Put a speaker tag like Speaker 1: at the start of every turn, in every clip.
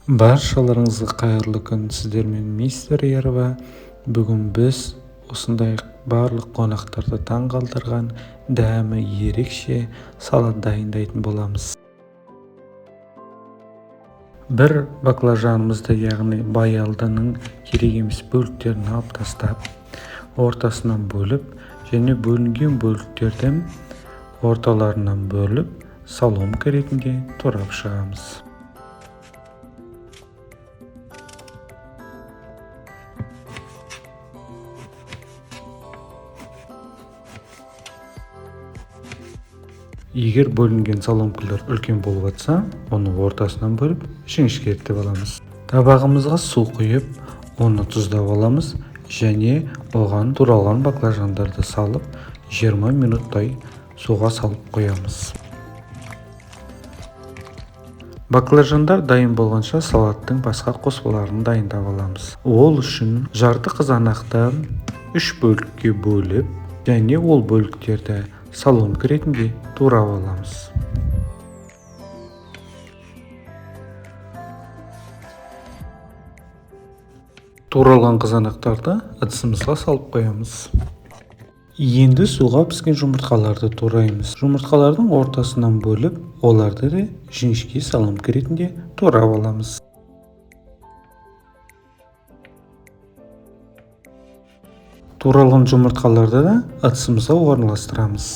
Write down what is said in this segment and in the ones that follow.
Speaker 1: Баршаларыңызға қайырлы күн. Сіздермен мистер Ерва. Бүгін біз осындай барлық қонақтарды таң қалдырған дәмі ерекше салат дайындайтын боламыз. Бір баклажанымызды, яғни баялдының керек емес бөліктерін алып тастап, ортасынан бөліп, және бөлінген бөліктерден орталарынан бөліп, соломка ретінде турап шығамыз. Егер бөлінген соломкалар үлкен болып жатса, оны ортасынан бөліп, жіңішке етіп аламыз. Табағымызға су құйып, оны тұздап аламыз және оған туралған баклажандарды салып, 20 минуттай суға салып қоямыз. Баклажандар дайын болғанша салаттың басқа қоспаларын дайындап аламыз. Ол үшін жарты қызанақты 3 бөлікке бөліп, және ол бөліктерді соломка ретінде турап аламыз. Туралған қызанақтарды ыдысымызға салып қоямыз. Енді суға піскен жұмыртқаларды тураймыз. Жұмыртқалардың ортасынан бөліп, оларды да жіңішке соломка ретінде турап аламыз. Туралған жұмыртқаларды да ыдысымызға орналастырамыз.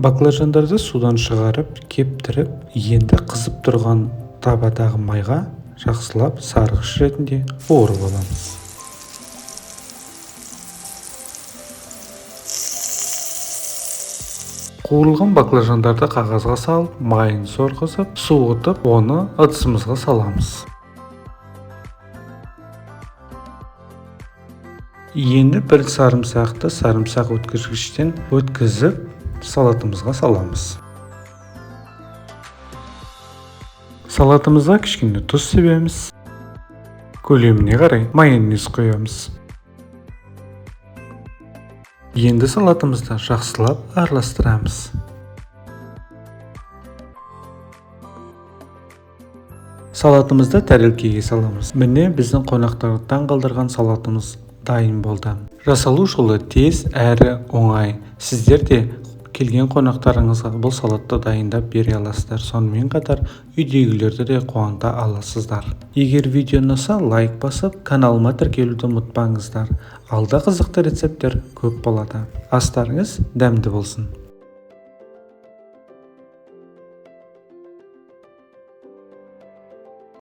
Speaker 1: Баклажандарды судан шығарып, кептіріп, енді қызып тұрған табадағы майға жақсылап сарғыш ретінде қуырып аламыз. Қуырылған баклажандарды қағазға салып, майын сорғызып, суытып, оны ыдысымызға саламыз. Енді бір сарымсақты сарымсақ өткізгіштен өткізіп, салатымызға саламыз. Салатымызға кішкене тұз себеміз. Көлеміне қарай майонез қоямыз. Енді салатымызды жақсылап араластырамыз. Салатымызды тәрелкеге саламыз. Міне біздің қонақтарды таң қалдырған салатымыз дайын болды. Жасалу жолы тез әрі оңай. Сіздер де келген қонақтарыңызға бұл салатты дайындап бере аласыздар. Сонымен қатар үйдегілерді де қуанта аласыздар. Егер видео ұнаса, лайк басып, каналыма тіркелуді ұмытпаңыздар. Алда қызықты рецепттер көп болады. Астарыңыз дәмді болсын.